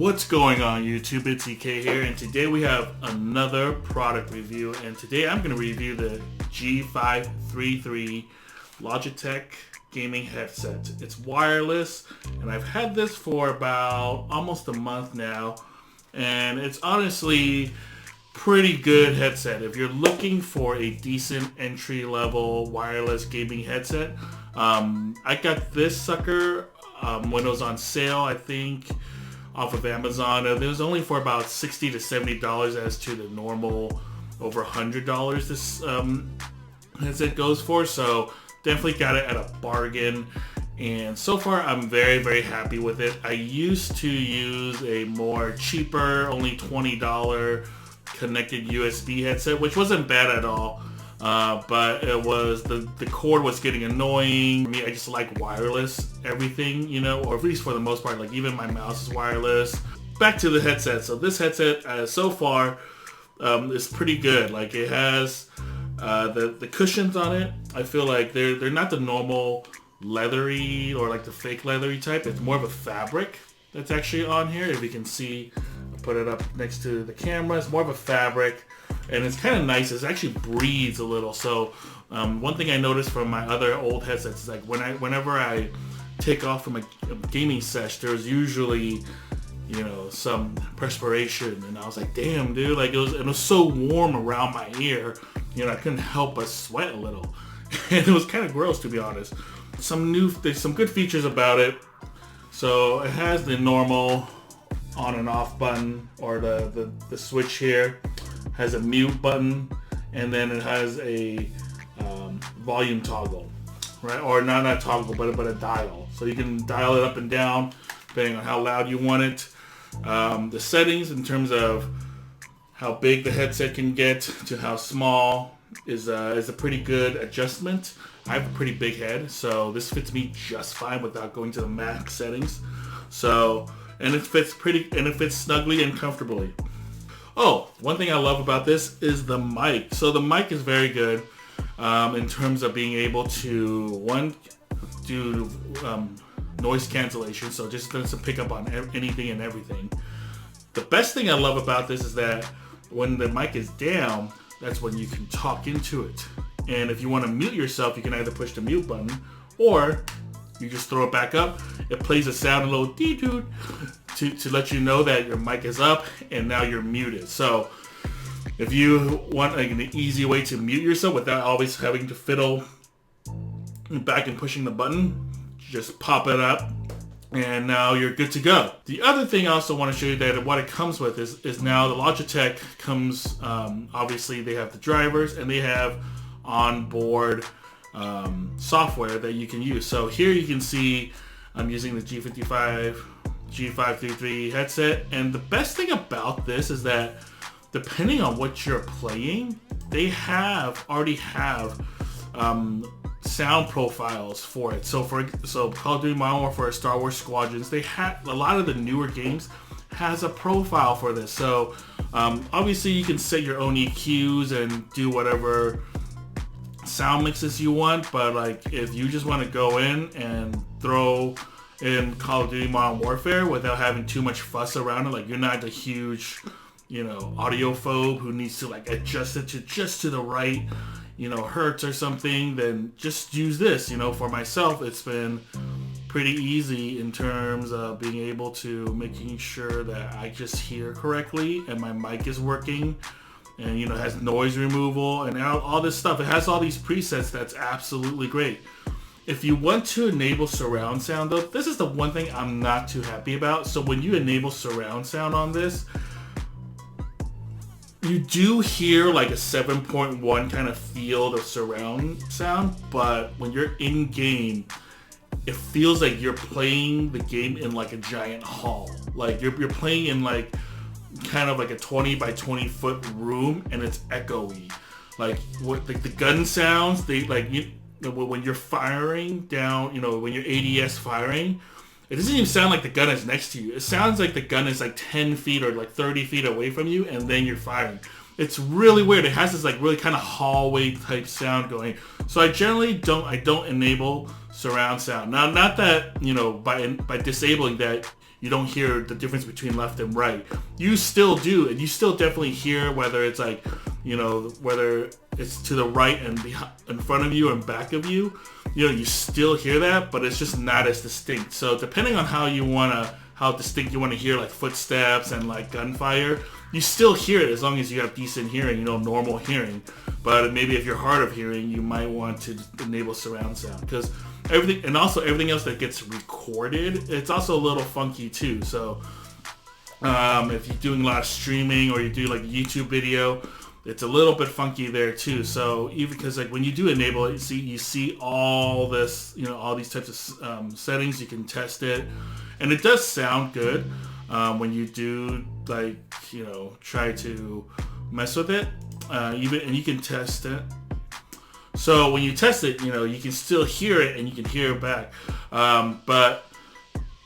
What's going on YouTube? It's EK here, and today we have another product review, and today I'm going to review the G533 Logitech gaming headset. It's wireless, and I've had this for about almost a month now, and it's honestly pretty good headset. If you're looking for a decent entry-level wireless gaming headset, I got this sucker when it was on sale, I think, off of Amazon. It was only for about $60 to $70 as to the normal over $100 this headset goes for. So definitely got it at a bargain. And so far I'm very happy with it. I used to use a more cheaper, only $20 connected USB headset, which wasn't bad at all. But it was the cord was getting annoying. For me, I just like wireless everything, you know, or at least for the most part. Like even my mouse is wireless. Back to the headset. So this headset, so far, is pretty good. Like it has the cushions on it. I feel like they're not the normal leathery or like the fake leathery type. It's more of a fabric that's actually on here. If you can see, I'll put it up next to the camera. It's more of a fabric. And it's kind of nice. It actually breathes a little. So one thing I noticed from my other old headsets is like whenever I take off from a gaming sesh, there's usually, you know, some perspiration, and I was like, damn, dude, like it was so warm around my ear, you know, I couldn't help but sweat a little, and it was kind of gross, to be honest. There's some good features about it. So it has the normal on and off button, or the switch here. Has a mute button, and then it has a volume toggle, right? Or not toggle, but a dial. So you can dial it up and down depending on how loud you want it. The settings in terms of how big the headset can get to how small is a pretty good adjustment. I have a pretty big head, so this fits me just fine without going to the max settings. So, and it fits snugly and comfortably. Oh, one thing I love about this is the mic. So the mic is very good in terms of being able to, do noise cancellation, so just doesn't pick up on anything and everything. The best thing I love about this is that when the mic is down, that's when you can talk into it. And if you want to mute yourself, you can either push the mute button, or you just throw it back up. It plays a sound, a little dee-doot, to let you know that your mic is up and now you're muted. So if you want like an easy way to mute yourself without always having to fiddle back and pushing the button, just pop it up and now you're good to go. The other thing I also want to show you that what it comes with is now the Logitech comes, obviously they have the drivers and they have onboard software that you can use. So here you can see I'm using the G533 headset, and the best thing about this is that depending on what you're playing, they already have sound profiles for it. So Call of Duty Modern Warfare, Star Wars Squadrons, they have a lot of the newer games has a profile for this. So obviously you can set your own EQs and do whatever sound mixes you want, but like if you just want to go in and throw in Call of Duty Modern Warfare without having too much fuss around it, like you're not a huge, you know, audiophobe who needs to like adjust it to just to the right, you know, hertz or something, then just use this. You know, for myself, it's been pretty easy in terms of being able to making sure that I just hear correctly and my mic is working, and you know, it has noise removal and all this stuff. It has all these presets that's absolutely great. If you want to enable surround sound though, this is the one thing I'm not too happy about. So when you enable surround sound on this, you do hear like a 7.1 kind of feel of surround sound, but when you're in game, it feels like you're playing the game in like a giant hall. Like you're playing in like kind of like a 20 by 20 foot room, and it's echoey. Like what the gun sounds, they like when you're firing down, you know, when you're ADS firing, it doesn't even sound like the gun is next to you. It sounds like the gun is like 10 feet or like 30 feet away from you, and then you're firing. It's really weird. It has this like really kind of hallway type sound going. So I generally don't enable surround sound. Now, not that, you know, by disabling that, you don't hear the difference between left and right. You still do, and you still definitely hear whether it's like, you know, whether it's to the right and in front of you and back of you. You know, you still hear that, but it's just not as distinct. So depending on how distinct you want to hear like footsteps and like gunfire, you still hear it as long as you have decent hearing, you know, normal hearing. But maybe if you're hard of hearing, you might want to enable surround sound, because everything, and also everything else that gets recorded, it's also a little funky too. So if you're doing a lot of streaming or you do like a YouTube video, it's a little bit funky there too. So even because like when you do enable it, you see all this, you know, all these types of settings. You can test it, and it does sound good when you do like, you know, try to mess with it. And you can test it. So when you test it, you know, you can still hear it and you can hear it back. But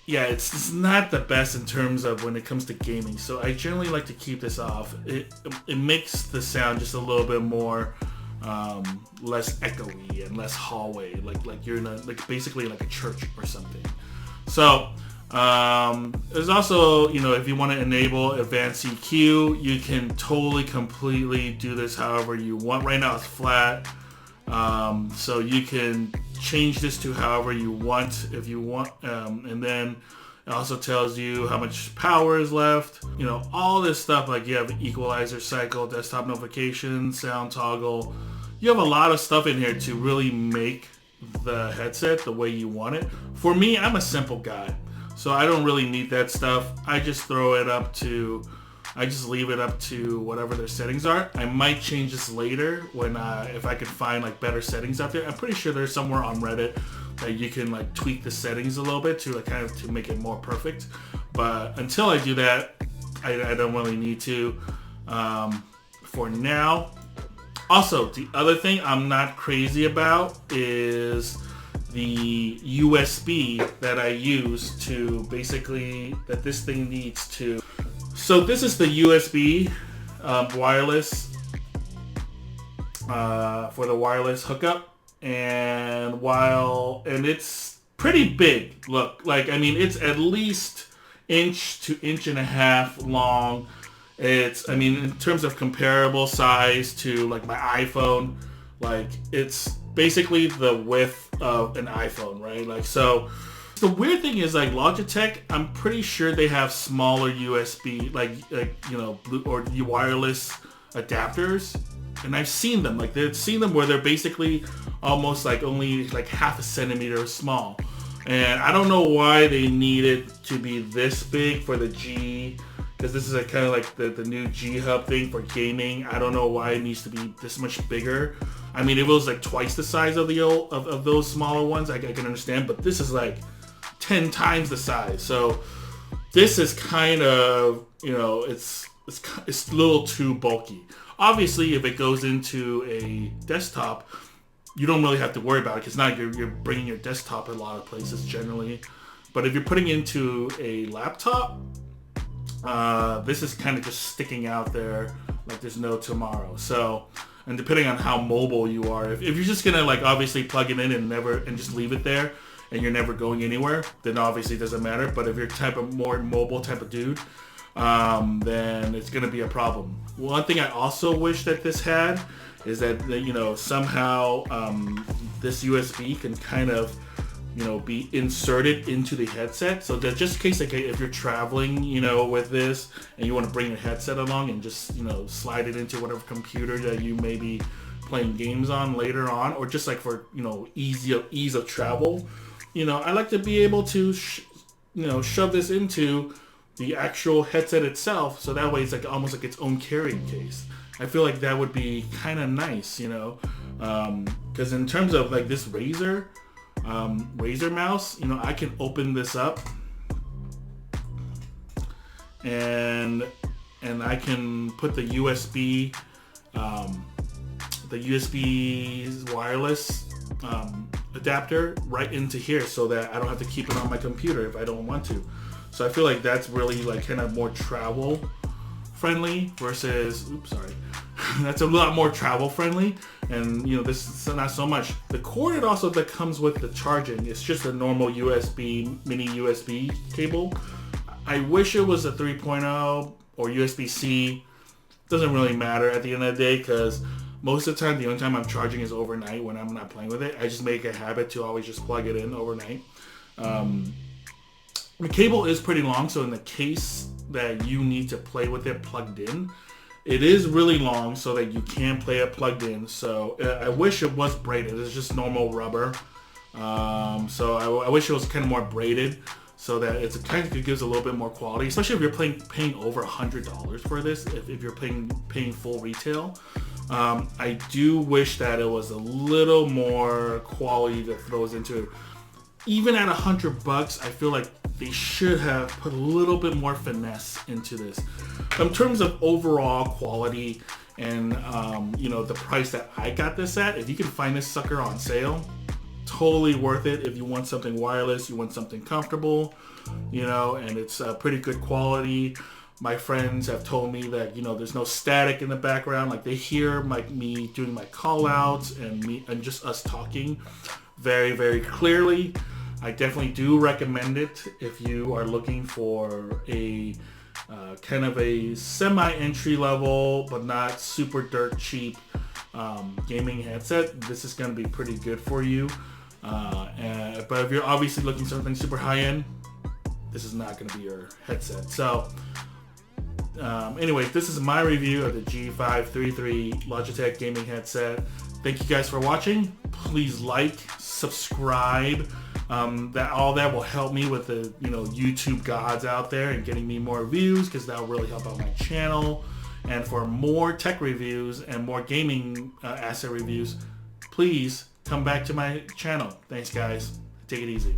yeah, it's not the best in terms of when it comes to gaming. So I generally like to keep this off. It makes the sound just a little bit more less echoey and less hallway, like you're in basically like a church or something. So there's also, you know, if you want to enable advanced EQ, you can totally completely do this however you want. Right now it's flat. So you can change this to however you want if you want, and then it also tells you how much power is left, you know, all this stuff. Like you have equalizer cycle, desktop notifications, sound toggle. You have a lot of stuff in here to really make the headset the way you want it. For me, I'm a simple guy, so I don't really need that stuff. I just leave it up to whatever their settings are. I might change this later when if I can find like better settings out there. I'm pretty sure there's somewhere on Reddit that you can like tweak the settings a little bit to like kind of to make it more perfect. But until I do that, I don't really need to for now. Also, the other thing I'm not crazy about is the USB that I use to basically, that this thing needs to. So this is the USB wireless for the wireless hookup, and it's pretty big. Look, like, I mean, it's at least inch to inch and a half long. It's, I mean, in terms of comparable size to like my iPhone, like it's basically the width of an iPhone, right? Like, so the weird thing is like Logitech, I'm pretty sure they have smaller USB, like you know, or wireless adapters, and I've seen them. Like they've seen them where they're basically almost like only like half a centimeter small, and I don't know why they need it to be this big for the G, because this is a kind of like the new G Hub thing for gaming. I don't know why it needs to be this much bigger. I mean, if it was like twice the size of the old of those smaller ones, I can understand, but this is like 10 times the size. So this is kind of, you know, it's a little too bulky. Obviously, if it goes into a desktop, you don't really have to worry about it, because now you're bringing your desktop a lot of places generally. But if you're putting into a laptop, this is kind of just sticking out there like there's no tomorrow. So, and depending on how mobile you are, if you're just gonna like obviously plug it in and just leave it there, and you're never going anywhere, then obviously it doesn't matter. But if you're type of more mobile type of dude, then it's gonna be a problem. One thing I also wish that this had is that, you know, somehow this USB can kind of, you know, be inserted into the headset, so that just in case, like if you're traveling, you know, with this and you want to bring your headset along and just, you know, slide it into whatever computer that you may be playing games on later on, or just like for, you know, ease of travel. You know, I like to be able to, you know, shove this into the actual headset itself, so that way it's like almost like its own carrying case. I feel like that would be kind of nice, you know, because in terms of like this Razer mouse, you know, I can open this up and I can put the USB wireless adapter right into here, so that I don't have to keep it on my computer if I don't want to. So I feel like that's really like kind of more travel friendly versus, that's a lot more travel friendly. And you know, this is not so much. The cord also that comes with the charging, it's just a normal USB, mini USB cable. I wish it was a 3.0 or USB-C. Doesn't really matter at the end of the day, because most of the time, the only time I'm charging is overnight when I'm not playing with it. I just make a habit to always just plug it in overnight. The cable is pretty long, so in the case that you need to play with it plugged in, it is really long so that you can play it plugged in. So I wish it was braided. It's just normal rubber. So I wish it was kind of more braided, so that it kind of gives a little bit more quality, especially if you're paying over $100 for this, if you're paying full retail. I do wish that it was a little more quality that throws into it. Even at $100, I feel like they should have put a little bit more finesse into this. In terms of overall quality and the price that I got this at, if you can find this sucker on sale, totally worth it. If you want something wireless, you want something comfortable, and it's pretty good quality. My friends have told me that there's no static in the background. Like, they hear me doing my call outs and just us talking very, very clearly. I definitely do recommend it if you are looking for a kind of a semi-entry level but not super dirt cheap gaming headset. This is going to be pretty good for you. But if you're obviously looking for something super high-end, this is not going to be your headset. So anyway, this is my review of the G533 Logitech gaming headset. Thank you guys for watching. Please like, subscribe. All that will help me with the YouTube gods out there and getting me more views, because that will really help out my channel. And for more tech reviews and more gaming asset reviews, please come back to my channel. Thanks, guys. Take it easy.